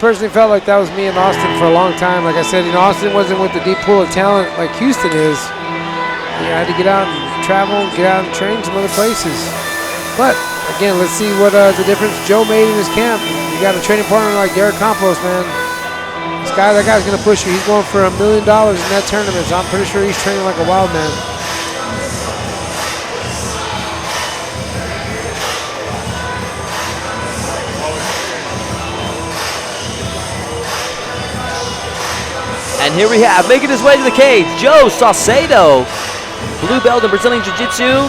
personally felt like that was me and Austin for a long time. Like I said, you know, Austin wasn't with the deep pool of talent like Houston is. You know, I had to get out and travel, get out and train some other places. But again, let's see what the difference Joe made in his camp. You got a training partner like Derek Campos, man. That guy's gonna push you. He's going for $1 million in that tournament, so I'm pretty sure he's training like a wild man. And here we have, making his way to the cage, Joe Saucedo, blue belt in Brazilian Jiu-Jitsu.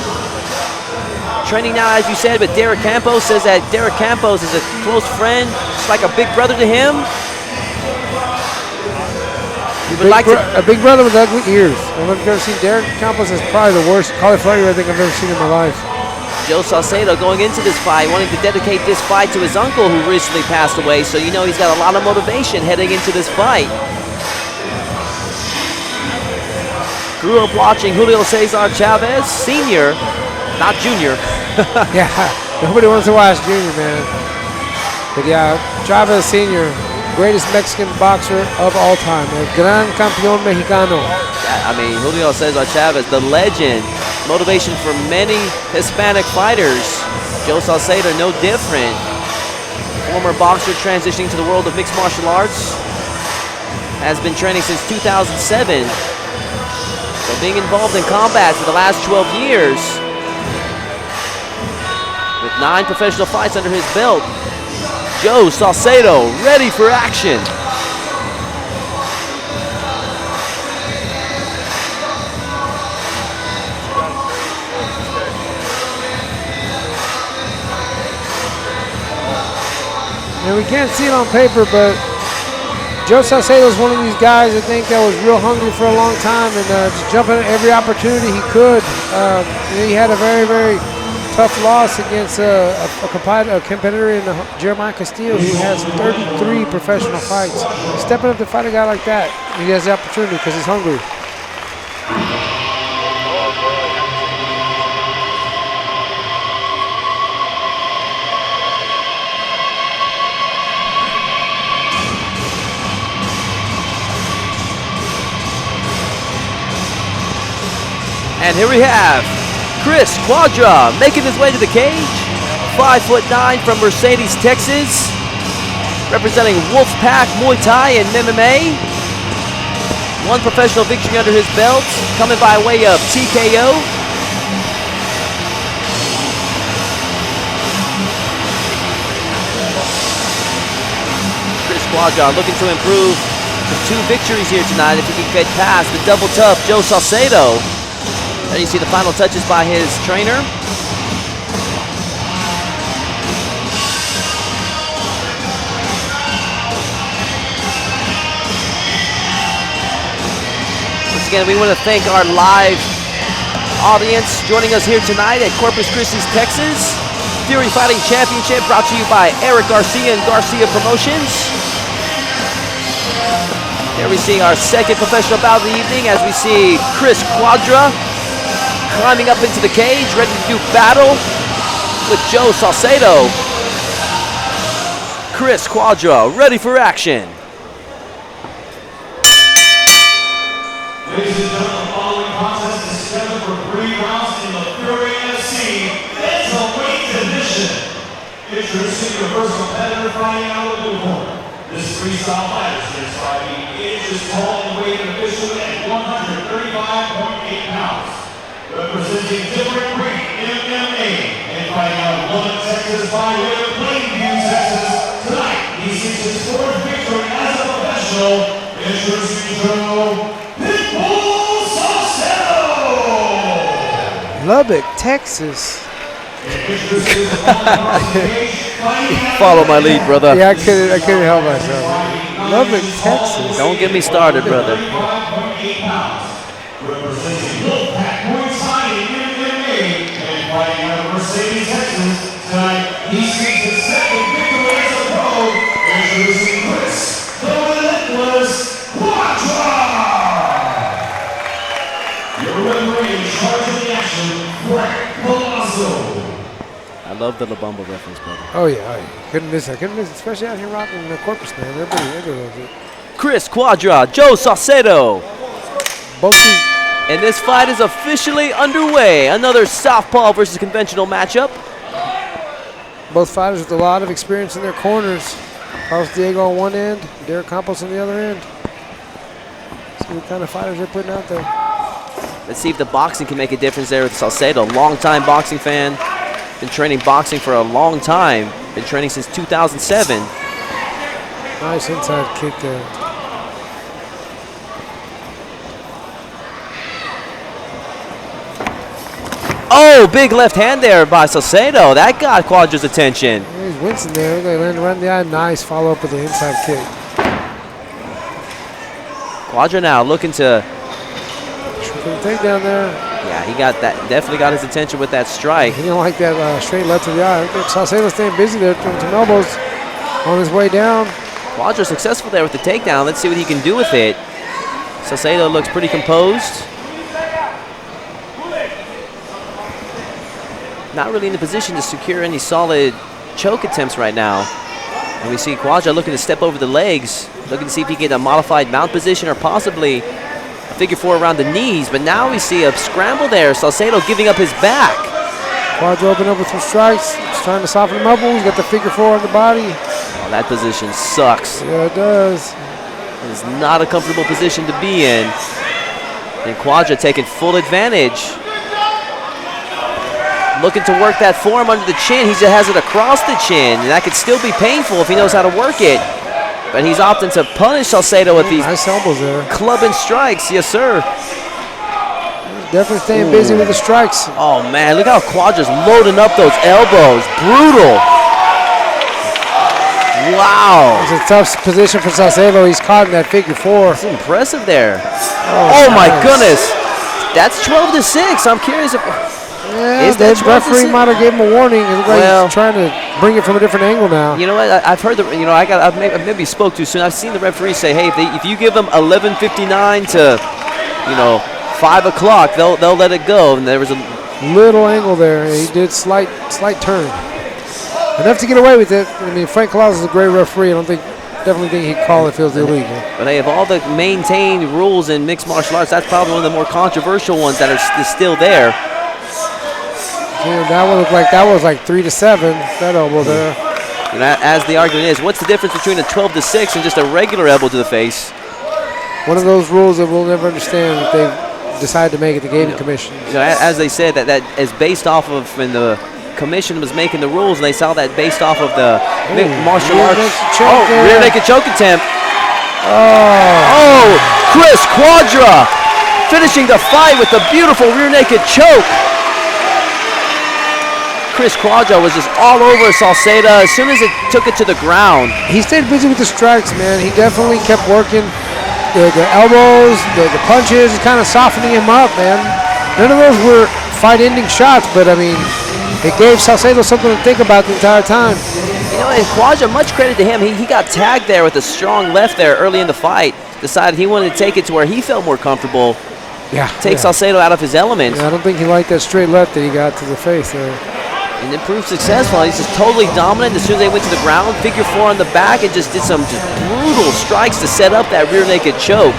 Training now, as you said, but Derek Campos says that Derek Campos is a close friend, just like a big brother to him. A big brother with ugly ears. I don't know if you've ever seen Derek Campos. Is probably the worst cauliflower ear I think I've ever seen in my life. Joe Saucedo going into this fight, wanting to dedicate this fight to his uncle who recently passed away, so you know he's got a lot of motivation heading into this fight. Grew up watching Julio Cesar Chavez, Sr., not Junior. Yeah, nobody wants to watch Junior, man. But yeah, Chavez Sr., greatest Mexican boxer of all time, el gran campeón mexicano. Yeah, I mean, Julio Cesar Chavez, the legend, motivation for many Hispanic fighters. Joe Saucedo, no different. Former boxer transitioning to the world of mixed martial arts. Has been training since 2007. So being involved in combat for the last 12 years. With 9 professional fights under his belt. Joe Saucedo ready for action. And we can't see it on paper, but Joe Saucedo is one of these guys I think that was real hungry for a long time and just jumping at every opportunity he could. He had a very, very tough loss against a competitor in Jeremiah Castillo who has 33 professional fights. Stepping up to fight a guy like that, he has the opportunity because he's hungry. And here we have Chris Cuadra making his way to the cage. 5'9" from Mercedes, Texas. Representing Wolfpack Muay Thai and MMA. 1 professional victory under his belt. Coming by way of TKO. Chris Cuadra looking to improve to 2 victories here tonight if he can get past the double tough Joe Saucedo. There you see the final touches by his trainer. Once again, we want to thank our live audience joining us here tonight at Corpus Christi, Texas. Fury Fighting Championship brought to you by Eric Garcia and Garcia Promotions. Here we see our second professional bout of the evening as we see Chris Cuadra climbing up into the cage, ready to do battle with Joe Saucedo. Chris Cuadra, ready for action. Ladies and gentlemen, the following contest is scheduled for 3 rounds in the Fury FC. It's a weight division. Introducing your first competitor fighting out of the blue corner. This freestyle fighter stands 5 inches tall and weighted officially at 135.8 pounds. Representing different breed MMA and fighting out of Lubbock, Texas by way of Plainview, Texas. Tonight, he seeks his 4th victory as a professional. Introducing Joe Pitbull Saucedo. Lubbock, Texas. Follow my lead, brother. Yeah, I couldn't help myself. Lubbock, Texas. Don't get me started, brother. Representing Wolfpack Muay Thai and MMA and fighting out of Mercedes, Texas. Tonight, he seeks his 2nd victory as a pro. Introducing Chris, the Relentless Cuadra. Your referee in charge of the action, Frank Palazzo. I love the La Bamba reference, brother. Oh yeah. Couldn't miss it. Couldn't miss it, especially out here rocking the Corpus, man. Everybody loves it. Chris Cuadra, Joe Saucedo. Both these. And this fight is officially underway. Another southpaw versus conventional matchup. Both fighters with a lot of experience in their corners. Carlos Diego on one end, Derek Campos on the other end. See what kind of fighters they're putting out there. Let's see if the boxing can make a difference there with Saucedo. Long-time boxing fan. Been training boxing for a long time. Been training since 2007. Nice inside kick there. Oh, big left hand there by Saucedo. That got Cuadra's attention. Yeah, he's wincing there. They landed right in the eye. Nice follow-up with the inside kick. Cuadra now looking to... For the takedown there. Yeah, he got that. Definitely got his attention with that strike. He didn't like that straight left to the eye. Saucedo staying busy there, throwing some elbows on his way down. Cuadra successful there with the takedown. Let's see what he can do with it. Saucedo looks pretty composed. Not really in the position to secure any solid choke attempts right now. And we see Cuadra looking to step over the legs, looking to see if he can get a modified mount position or possibly a figure four around the knees. But now we see a scramble there. Saucedo giving up his back. Cuadra open up with some strikes. He's trying to soften him up. He's got the figure four on the body. Oh, that position sucks. Yeah, it does. It's not a comfortable position to be in. And Cuadra taking full advantage. Looking to work that forearm under the chin. He just has it across the chin, and that could still be painful if he knows how to work it. But he's opting to punish Saucedo with these nice elbows there. Clubbing strikes. Yes, sir. He's definitely staying busy with the strikes. Oh, man, look how Cuadra's loading up those elbows. Brutal. Wow. It's a tough position for Saucedo. He's caught in that figure four. It's impressive there. Oh my goodness. That's 12-6. I'm curious if... Yeah, the referee might have gave him a warning. It looked like well, he's trying to bring it from a different angle now. You know what? I've heard the. You know, I've maybe spoke too soon. I've seen the referee say, "Hey, if you give them 11:59 to, 5 o'clock, they'll let it go." And there was a little angle there. He did slight turn, enough to get away with it. I mean, Frank Claus is a great referee. Definitely think he'd call it if it was illegal. But hey, of all the maintained rules in mixed martial arts, that's probably one of the more controversial ones that are still there. Yeah, that one looked like that was like 3-7. That elbow there. As the argument is, what's the difference between a 12-6 and just a regular elbow to the face? One of those rules that we'll never understand if they decide to make it the gaming commission. As they said, that is based off of when the commission was making the rules, and they saw that based off of the martial arts. Rear naked choke attempt. Oh, Chris Cuadra finishing the fight with a beautiful rear naked choke. Chris Cuadra was just all over Saucedo as soon as it took it to the ground. He stayed busy with the strikes, man. He definitely kept working the elbows, the punches, kind of softening him up, man. None of those were fight-ending shots, but, I mean, it gave Saucedo something to think about the entire time. And Cuadra, much credit to him. He got tagged there with a strong left there early in the fight. Decided he wanted to take it to where he felt more comfortable. Take Saucedo out of his element. Yeah, I don't think he liked that straight left that he got to the face there. And it proved successful. He's just totally dominant. As soon as they went to the ground, figure four on the back, and just did some brutal strikes to set up that rear naked choke.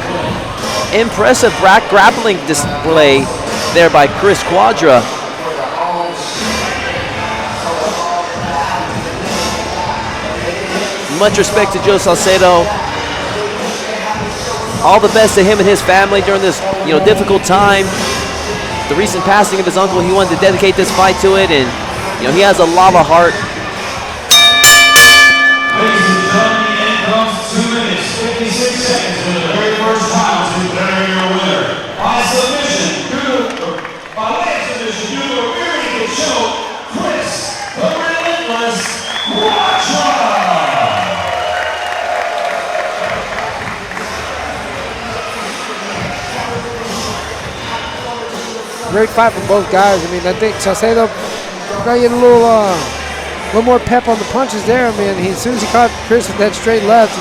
Impressive grappling display there by Chris Cuadra. Much respect to Joe Saucedo. All the best to him and his family during this difficult time. The recent passing of his uncle, he wanted to dedicate this fight to it, and he has a lot of heart. Ladies and gentlemen, in comes 2 minutes, 56 seconds for the very first round to declare your winner. By submission, by way of submission, due to a rear naked choke, Chris, the Relentless Cuadra. Great fight from both guys. I mean, I think Saucedo got a little more pep on the punches there. I mean, as soon as he caught Chris with that straight left,